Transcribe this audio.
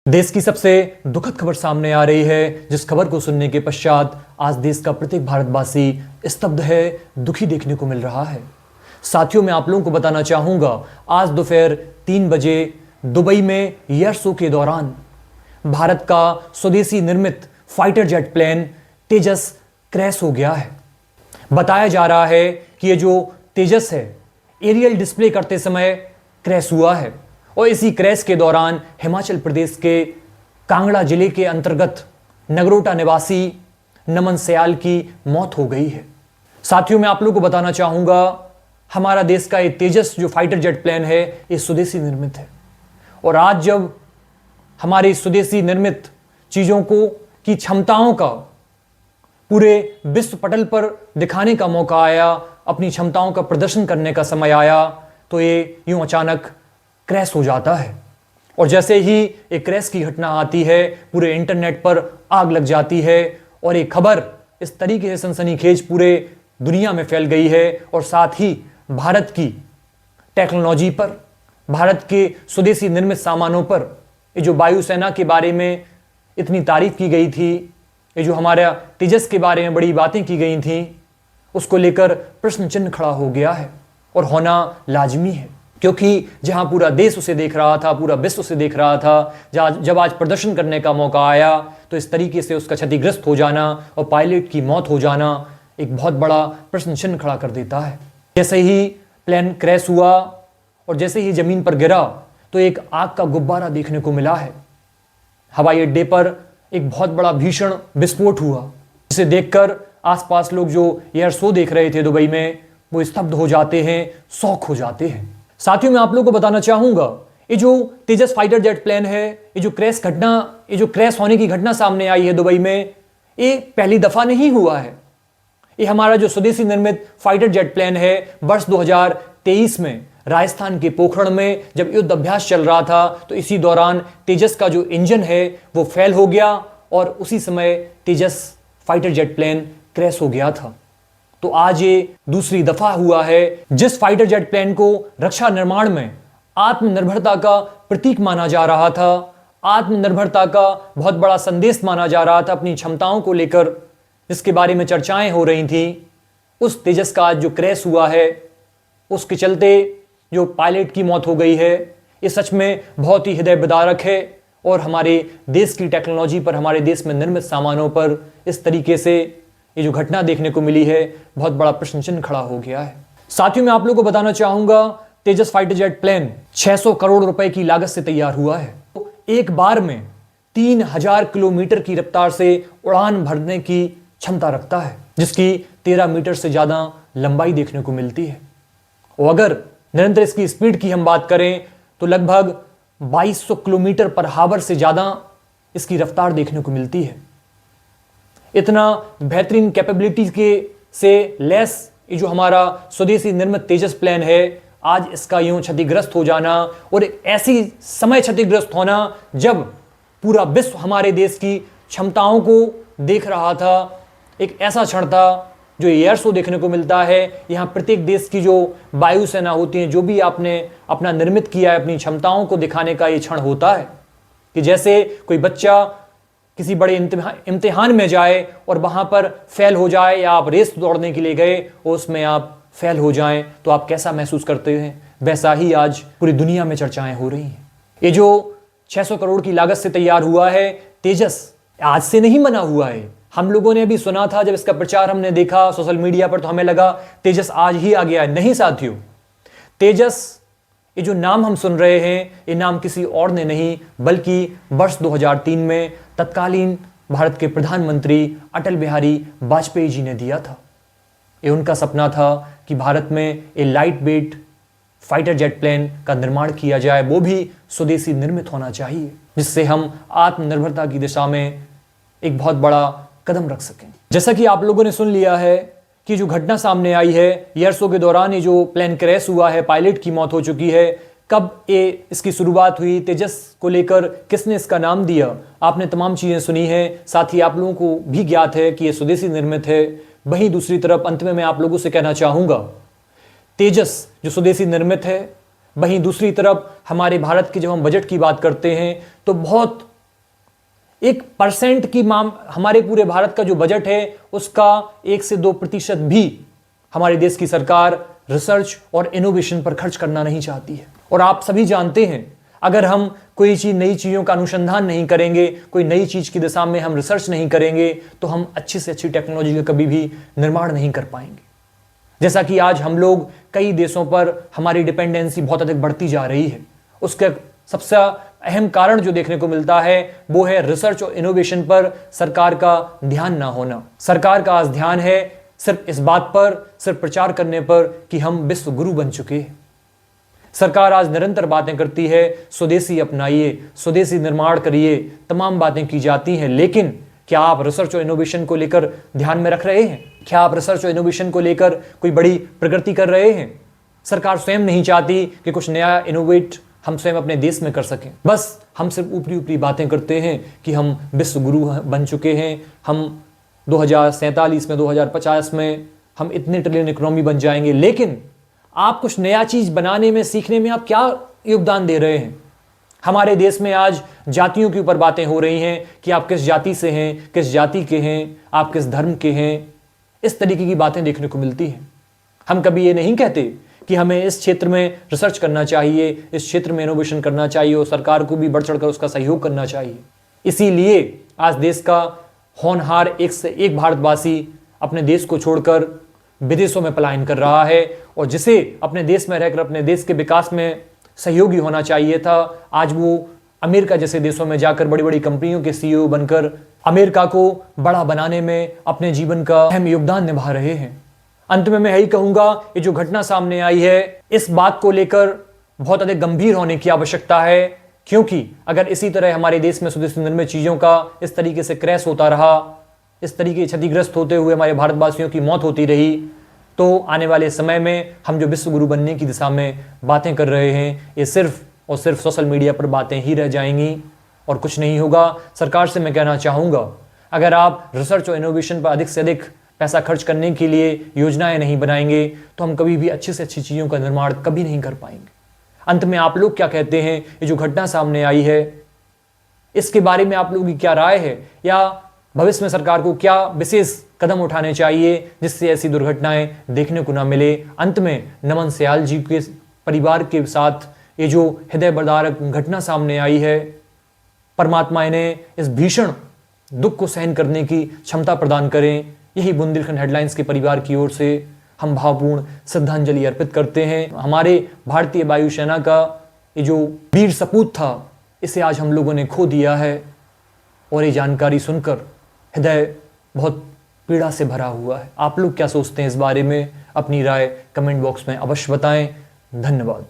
देश की सबसे दुखद खबर सामने आ रही है, जिस खबर को सुनने के पश्चात आज देश का प्रत्येक भारतवासी स्तब्ध है, दुखी देखने को मिल रहा है। साथियों, मैं आप लोगों को बताना चाहूंगा, आज दोपहर 3 बजे दुबई में एयर शो के दौरान भारत का स्वदेशी निर्मित फाइटर जेट प्लेन तेजस क्रैश हो गया है। बताया जा रहा है कि ये जो तेजस है, एरियल डिस्प्ले करते समय क्रैश हुआ है और इसी क्रैश के दौरान हिमाचल प्रदेश के कांगड़ा जिले के अंतर्गत नगरोटा निवासी नमन सयाल की मौत हो गई है। साथियों, मैं आप लोगों को बताना चाहूंगा, हमारा देश का ये तेजस जो फाइटर जेट प्लेन है, ये स्वदेशी निर्मित है और आज जब हमारी स्वदेशी निर्मित चीजों को की क्षमताओं का पूरे विश्व पटल पर दिखाने का मौका आया, अपनी क्षमताओं का प्रदर्शन करने का समय आया, तो ये यूं अचानक क्रैश हो जाता है। और जैसे ही एक क्रैश की घटना आती है, पूरे इंटरनेट पर आग लग जाती है और एक खबर इस तरीके से सनसनीखेज पूरे दुनिया में फैल गई है और साथ ही भारत की टेक्नोलॉजी पर, भारत के स्वदेशी निर्मित सामानों पर, ये जो वायुसेना के बारे में इतनी तारीफ की गई थी, ये जो हमारा तेजस के बारे में बड़ी बातें की गई थी, उसको लेकर प्रश्न चिन्ह खड़ा हो गया है और होना लाजमी है। क्योंकि जहां पूरा देश उसे देख रहा था, पूरा विश्व उसे देख रहा था, जब आज प्रदर्शन करने का मौका आया, तो इस तरीके से उसका क्षतिग्रस्त हो जाना और पायलट की मौत हो जाना एक बहुत बड़ा प्रश्न चिन्ह खड़ा कर देता है। जैसे ही प्लेन क्रैश हुआ और जैसे ही जमीन पर गिरा, तो एक आग का गुब्बारा देखने को मिला है। हवाई अड्डे पर एक बहुत बड़ा भीषण विस्फोट हुआ, जिसे देखकर आसपास लोग जो एयर शो देख रहे थे दुबई में, वो स्तब्ध हो जाते हैं, शॉक हो जाते हैं। साथियों, मैं आप लोगों को बताना चाहूंगा, ये जो तेजस फाइटर जेट प्लेन है, ये जो क्रैश होने की घटना सामने आई है दुबई में, ये पहली दफा नहीं हुआ है। ये हमारा जो स्वदेशी निर्मित फाइटर जेट प्लेन है, वर्ष 2023 में राजस्थान के पोखरण में जब युद्ध अभ्यास चल रहा था, तो इसी दौरान तेजस का जो इंजन है वो फेल हो गया और उसी समय तेजस फाइटर जेट प्लेन क्रैश हो गया था। तो आज ये दूसरी दफा हुआ है। जिस फाइटर जेट प्लेन को रक्षा निर्माण में आत्मनिर्भरता का प्रतीक माना जा रहा था, आत्मनिर्भरता का बहुत बड़ा संदेश माना जा रहा था अपनी क्षमताओं को लेकर, जिसके बारे में चर्चाएं हो रही थी, उस तेजस का आज जो क्रैश हुआ है, उसके चलते जो पायलट की मौत हो गई है, ये सच में बहुत ही हृदय विदारक है और हमारे देश की टेक्नोलॉजी पर, हमारे देश में निर्मित सामानों पर इस तरीके से ये जो घटना देखने को मिली है, बहुत बड़ा प्रश्न चिन्ह खड़ा हो गया है। साथियों, मैं आप लोगों को बताना चाहूंगा, तेजस फाइटर जेट प्लेन 600 करोड़ रुपए की लागत से तैयार हुआ है। तो एक बार में 3000 किलोमीटर की रफ्तार से उड़ान भरने की क्षमता रखता है, जिसकी 13 मीटर से ज्यादा लंबाई देखने को मिलती है। और अगर निरंतर इसकी स्पीड की हम बात करें, तो लगभग 2200 किलोमीटर पर हावर से ज्यादा इसकी रफ्तार देखने को मिलती है। इतना बेहतरीन कैपेबिलिटी के से लेस ये जो हमारा स्वदेशी निर्मित तेजस प्लेन है, आज इसका यूं क्षतिग्रस्त हो जाना और एक ऐसी समय क्षतिग्रस्त होना जब पूरा विश्व हमारे देश की क्षमताओं को देख रहा था। एक ऐसा क्षण था जो एयर शो देखने को मिलता है। यहाँ प्रत्येक देश की जो वायुसेना होती है, जो भी आपने अपना निर्मित किया है, अपनी क्षमताओं को दिखाने का ये क्षण होता है कि जैसे कोई बच्चा किसी बड़े इम्तिहान में जाए और वहां पर फेल हो जाए, या आप रेस दौड़ने के लिए गए और उसमें आप फेल हो जाएं, तो आप कैसा महसूस करते हैं, वैसा ही आज पूरी दुनिया में चर्चाएं हो रही हैं। ये जो 600 करोड़ की लागत से तैयार हुआ है तेजस, आज से नहीं बना हुआ है। हम लोगों ने अभी सुना था, जब इसका प्रचार हमने देखा सोशल मीडिया पर, तो हमें लगा तेजस आज ही आ गया है। नहीं साथियों, तेजस, ये जो नाम हम सुन रहे हैं, ये नाम किसी और ने नहीं, बल्कि वर्ष 2003 में तत्कालीन भारत के प्रधानमंत्री अटल बिहारी वाजपेयी जी ने दिया था। ये उनका सपना था कि भारत में ये light weight fighter jet plane का निर्माण किया जाए, वो भी स्वदेशी निर्मित होना चाहिए, जिससे हम आत्मनिर्भरता की दिशा में एक बहुत बड़ा कदम रख सकें। जैसा कि आप लोगों ने सुन लिया है कि जो घटना सामने आई है एयर शो के दौरान, ये जो प्लेन क्रैश हुआ है, पायलट की मौत हो चुकी है, कब ये इसकी शुरुआत हुई, तेजस को लेकर किसने इसका नाम दिया, आपने तमाम चीज़ें सुनी हैं। साथ ही आप लोगों को भी ज्ञात है कि ये स्वदेशी निर्मित है। वहीं दूसरी तरफ अंत में मैं आप लोगों से कहना चाहूँगा, तेजस जो स्वदेशी निर्मित है, वहीं दूसरी तरफ हमारे भारत के जब हम बजट की बात करते हैं, तो बहुत 1% की हमारे पूरे भारत का जो बजट है उसका 1 से 2% भी हमारे देश की सरकार रिसर्च और इनोवेशन पर खर्च करना नहीं चाहती है। और आप सभी जानते हैं, अगर हम कोई नई चीज़ों का अनुसंधान नहीं करेंगे, कोई नई चीज़ की दिशा में हम रिसर्च नहीं करेंगे, तो हम अच्छी से अच्छी टेक्नोलॉजी का कभी भी निर्माण नहीं कर पाएंगे। जैसा कि आज हम लोग कई देशों पर हमारी डिपेंडेंसी बहुत अधिक बढ़ती जा रही है, उसका सबसे अहम कारण जो देखने को मिलता है वो है रिसर्च और इनोवेशन पर सरकार का ध्यान ना होना। सरकार का आज ध्यान है सिर्फ इस बात पर, सिर्फ प्रचार करने पर कि हम विश्व गुरु बन चुके हैं। सरकार आज निरंतर बातें करती है, स्वदेशी अपनाइए, स्वदेशी निर्माण करिए, तमाम बातें की जाती हैं, लेकिन क्या आप रिसर्च और इनोवेशन को लेकर ध्यान में रख रहे हैं? क्या आप रिसर्च और इनोवेशन को लेकर कोई बड़ी प्रगति कर रहे हैं? सरकार स्वयं नहीं चाहती कि कुछ नया इनोवेट हम स्वयं अपने देश में कर सकें। बस हम सिर्फ ऊपरी ऊपरी बातें करते हैं कि हम विश्व गुरु बन चुके हैं, हम 2047 में 2050 में हम इतने ट्रिलियन इकोनॉमी बन जाएंगे। लेकिन आप कुछ नया चीज बनाने में, सीखने में आप क्या योगदान दे रहे हैं? हमारे देश में आज जातियों के ऊपर बातें हो रही हैं कि आप किस जाति से हैं, किस जाति के हैं, आप किस धर्म के हैं, इस तरीके की बातें देखने को मिलती हैं। हम कभी ये नहीं कहते कि हमें इस क्षेत्र में रिसर्च करना चाहिए, इस क्षेत्र में इनोवेशन करना चाहिए और सरकार को भी बढ़ चढ़कर उसका सहयोग करना चाहिए। इसीलिए आज देश का होनहार एक से एक भारतवासी अपने देश को छोड़कर विदेशों में पलायन कर रहा है, और जिसे अपने देश में रहकर अपने देश के विकास में सहयोगी होना चाहिए था, आज वो अमेरिका जैसे देशों में जाकर बड़ी बड़ी कंपनियों के सीईओ बनकर अमेरिका को बड़ा बनाने में अपने जीवन का अहम योगदान निभा रहे हैं। अंत में मैं यही कहूंगा, ये जो घटना सामने आई है, इस बात को लेकर बहुत अधिक गंभीर होने की आवश्यकता है, क्योंकि अगर इसी तरह हमारे देश में स्वदेशी निर्मित चीजों का इस तरीके से क्रैश होता रहा, इस तरीके क्षतिग्रस्त होते हुए हमारे भारतवासियों की मौत होती रही, तो आने वाले समय में हम जो विश्व गुरु बनने की दिशा में बातें कर रहे हैं, ये सिर्फ और सिर्फ सोशल मीडिया पर बातें ही रह जाएंगी और कुछ नहीं होगा। सरकार से मैं कहना चाहूँगा, अगर आप रिसर्च और इनोवेशन पर अधिक से अधिक पैसा खर्च करने के लिए योजनाएं नहीं बनाएंगे, तो हम कभी भी अच्छी से अच्छी चीज़ों का निर्माण कभी नहीं कर पाएंगे। अंत में आप लोग क्या कहते हैं? ये जो घटना सामने आई है, इसके बारे में आप लोगों की क्या राय है, या भविष्य में सरकार को क्या विशेष कदम उठाने चाहिए जिससे ऐसी दुर्घटनाएं देखने को ना मिले? अंत में नमन सयाल जी के परिवार के साथ ये जो हृदय बर्दारक घटना सामने आई है, परमात्मा इन्हें इस भीषण दुख को सहन करने की क्षमता प्रदान करें, यही बुंदेलखंड हेडलाइंस के परिवार की ओर से हम भावपूर्ण श्रद्धांजलि अर्पित करते हैं। हमारे भारतीय वायुसेना का ये जो वीर सपूत था, इसे आज हम लोगों ने खो दिया है, और ये जानकारी सुनकर हृदय बहुत पीड़ा से भरा हुआ है। आप लोग क्या सोचते हैं इस बारे में? अपनी राय कमेंट बॉक्स में अवश्य बताएं। धन्यवाद।